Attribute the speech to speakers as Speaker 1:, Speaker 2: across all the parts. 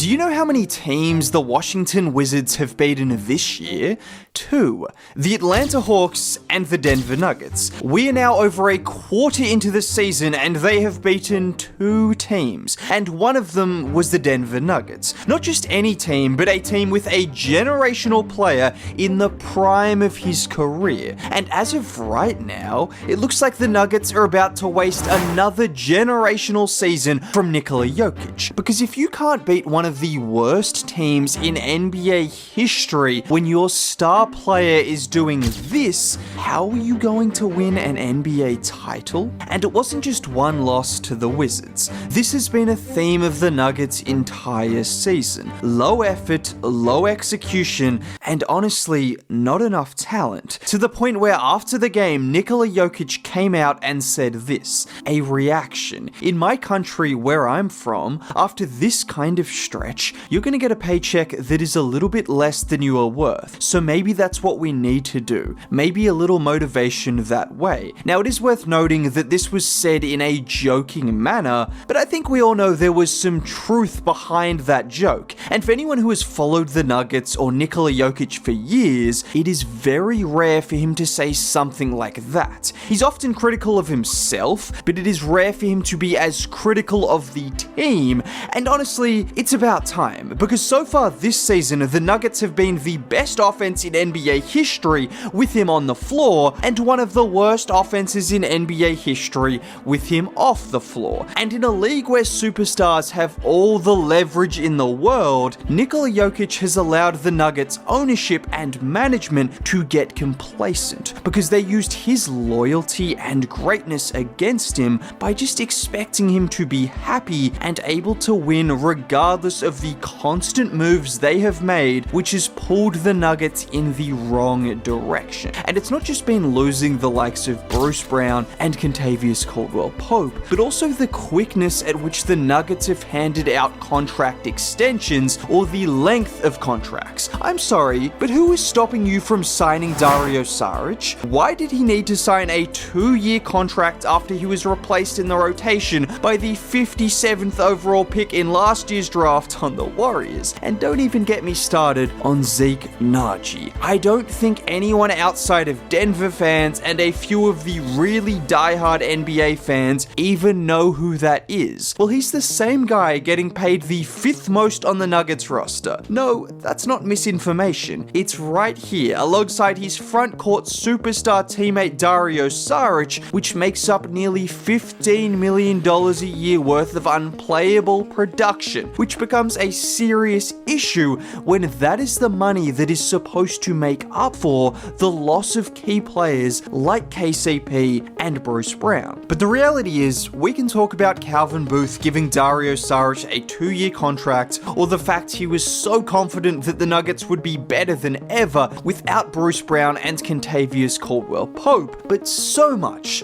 Speaker 1: Do you know how many teams the Washington Wizards have beaten this year? 2. The Atlanta Hawks and the Denver Nuggets. We are now over a quarter into the season and they have beaten 2 teams, and one of them was the Denver Nuggets. Not just any team, but a team with a generational player in the prime of his career. And as of right now, it looks like the Nuggets are about to waste another generational season from Nikola Jokic. Because if you can't beat one of the worst teams in NBA history when your star player is doing this, how are you going to win an NBA title? And it wasn't just one loss to the Wizards. This has been a theme of the Nuggets' entire season. Low effort, low execution, and honestly, not enough talent. To the point where after the game, Nikola Jokic came out and said this, a reaction. In my country where I'm from, after this kind of stretch, you're gonna get a paycheck that is a little bit less than you are worth. So maybe that's what we need to do. Maybe a little motivation that way. Now, it is worth noting that this was said in a joking manner, but I think we all know there was some truth behind that joke. And for anyone who has followed the Nuggets or Nikola Jokic for years, it is very rare for him to say something like that. He's often critical of himself, but it is rare for him to be as critical of the team. And honestly, it's about time, because so far this season, the Nuggets have been the best offense in NBA history with him on the floor, and one of the worst offenses in NBA history with him off the floor. And in a league where superstars have all the leverage in the world, Nikola Jokic has allowed the Nuggets ownership and management to get complacent, because they used his loyalty and greatness against him by just expecting him to be happy and able to win regardless of the constant moves they have made, which has pulled the Nuggets in the wrong direction. And it's not just been losing the likes of Bruce Brown and Kentavious Caldwell-Pope, but also the quickness at which the Nuggets have handed out contract extensions or the length of contracts. I'm sorry, but who is stopping you from signing Dario Saric? Why did he need to sign a 2-year contract after he was replaced in the rotation by the 57th overall pick in last year's draft on the Warriors? And don't even get me started on Zeke Nnaji. I don't think anyone outside of Denver fans and a few of the really diehard NBA fans even know who that is. Well, he's the same guy getting paid the 5th most on the Nuggets roster. No, that's not misinformation. It's right here, alongside his front court superstar teammate Dario Saric, which makes up nearly $15 million a year worth of unplayable production, which becomes a serious issue when that is the money that is supposed to make up for the loss of key players like KCP and Bruce Brown. But the reality is, we can talk about Calvin Booth giving Dario Saric a 2-year contract, or the fact he was so confident that the Nuggets would be better than ever without Bruce Brown and Kentavious Caldwell-Pope. But so much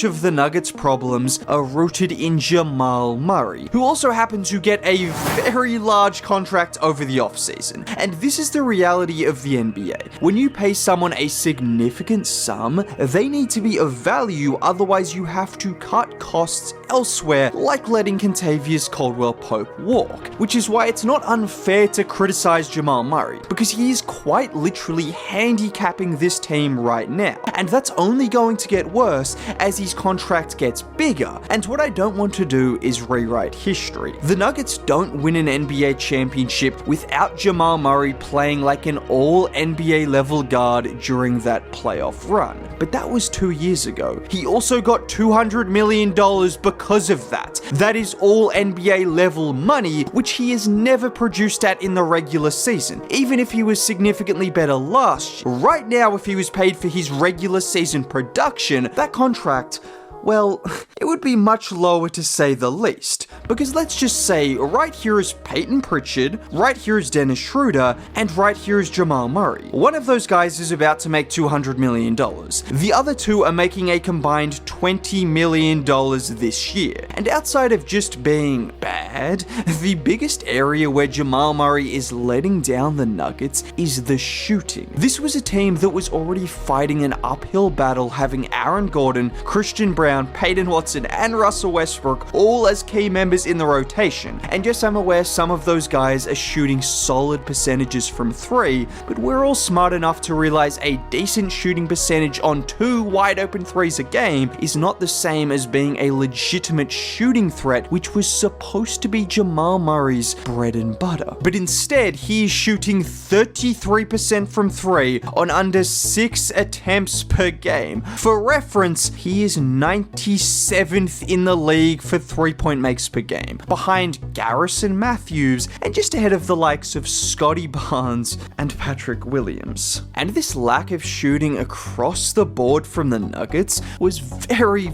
Speaker 1: of the Nuggets' problems are rooted in Jamal Murray, who also happened to get a very large contract over the offseason. And this is the reality of the NBA. When you pay someone a significant sum, they need to be of value, otherwise you have to cut costs elsewhere, like letting Kentavious Caldwell-Pope walk. Which is why it's not unfair to criticize Jamal Murray, because he is quite literally handicapping this team right now. And that's only going to get worse as his contract gets bigger. And what I don't want to do is rewrite history. The Nuggets don't win an NBA championship without Jamal Murray playing like an all-NBA level guard during that playoff run. But that was 2 years ago. He also got $200 million because of that. That is all NBA level money, which he has never produced at in the regular season, even if he was significantly better last year. Right now, if he was paid for his regular season production, that contract, well, it would be much lower to say the least. Because let's just say, right here is Peyton Pritchard, right here is Dennis Schroeder, and right here is Jamal Murray. One of those guys is about to make $200 million. The other two are making a combined $20 million this year. And outside of just being bad, the biggest area where Jamal Murray is letting down the Nuggets is the shooting. This was a team that was already fighting an uphill battle, having Aaron Gordon, Christian Braun, Brown, Peyton Watson, and Russell Westbrook all as key members in the rotation. And yes, I'm aware some of those guys are shooting solid percentages from 3, but we're all smart enough to realize a decent shooting percentage on 2 wide open 3s a game is not the same as being a legitimate shooting threat, which was supposed to be Jamal Murray's bread and butter. But instead, he is shooting 33% from 3 on under 6 attempts per game. For reference, he is 97th in the league for 3-point makes per game, behind Garrison Matthews and just ahead of the likes of Scotty Barnes and Patrick Williams. And this lack of shooting across the board from the Nuggets was very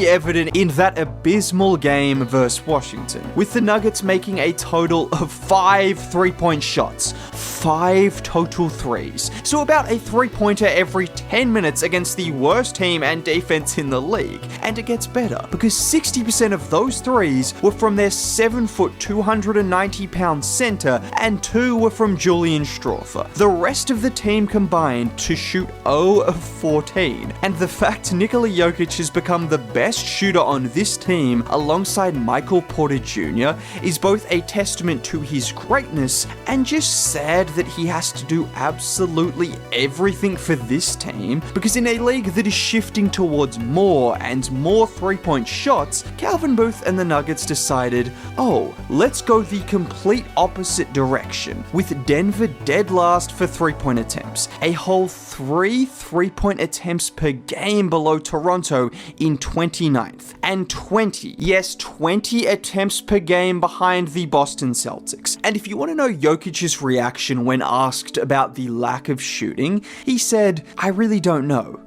Speaker 1: evident in that abysmal game versus Washington, with the Nuggets making a total of 5 3-point shots, 5 total 3s. So about a 3-pointer every 10 minutes against the worst team and defense in the league. And it gets better, because 60% of those 3s were from their 7-foot, 290-pound center, and 2 were from Julian Strawther. The rest of the team combined to shoot 0 of 14. And the fact Nikola Jokic has become the best shooter on this team alongside Michael Porter Jr. is both a testament to his greatness and just sad that he has to do absolutely everything for this team, because in a league that is shifting towards more and more 3-point shots, Calvin Booth and the Nuggets decided, oh, let's go the complete opposite direction, with Denver dead last for 3-point attempts, a whole 3 3-point attempts per game below Toronto in 29th, and 20 attempts per game behind the Boston Celtics. And if you want to know Jokic's reaction when asked about the lack of shooting, he said, I really don't know.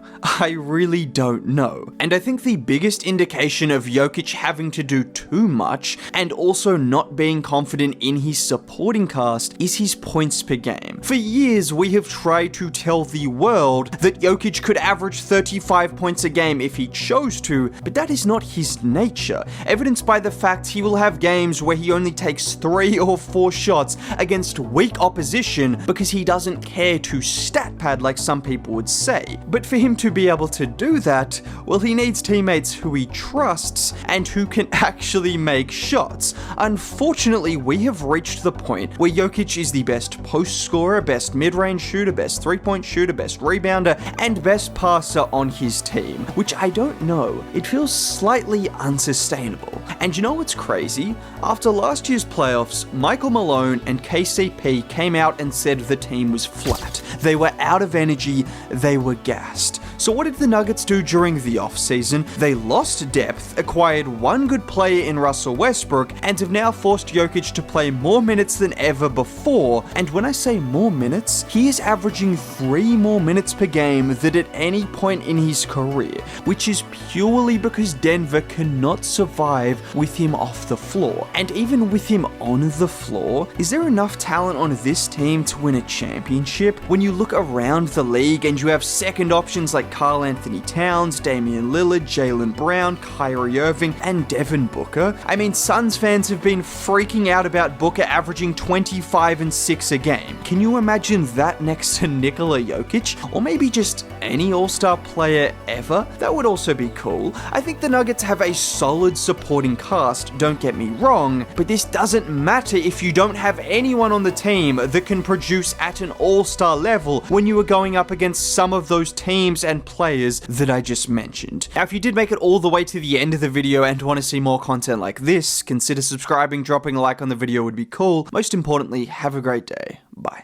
Speaker 1: And I think the biggest indication of Jokic having to do too much and also not being confident in his supporting cast is his points per game. For years, we have tried to tell the world that Jokic could average 35 points a game if he chose to, but that is not his nature, evidenced by the fact he will have games where he only takes 3 or 4 shots against weak opposition because he doesn't care to stat pad like some people would say. But for him to be able to do that, well, he needs teammates who he trusts and who can actually make shots. Unfortunately, we have reached the point where Jokic is the best post scorer, best mid-range shooter, best 3-point shooter, best rebounder, and best passer on his team, which I don't know. It feels slightly unsustainable. And you know what's crazy? After last year's playoffs, Michael Malone and KCP came out and said the team was flat. They were out of energy, they were gassed. So what did the Nuggets do during the offseason? They lost depth, acquired one good player in Russell Westbrook, and have now forced Jokic to play more minutes than ever before. And when I say more minutes, he is averaging 3 more minutes per game than at any point in his career, which is purely because Denver cannot survive with him off the floor. And even with him on the floor, is there enough talent on this team to win a championship? When you look around the league and you have second options like Karl Anthony Towns, Damian Lillard, Jaylen Brown, Kyrie Irving, and Devin Booker. I mean, Suns fans have been freaking out about Booker averaging 25 and 6 a game. Can you imagine that next to Nikola Jokic? Or maybe just any all-star player ever? That would also be cool. I think the Nuggets have a solid supporting cast, don't get me wrong, but this doesn't matter if you don't have anyone on the team that can produce at an all-star level when you are going up against some of those teams and players that I just mentioned. Now, if you did make it all the way to the end of the video and want to see more content like this, consider subscribing, dropping a like on the video would be cool. Most importantly, have a great day. Bye.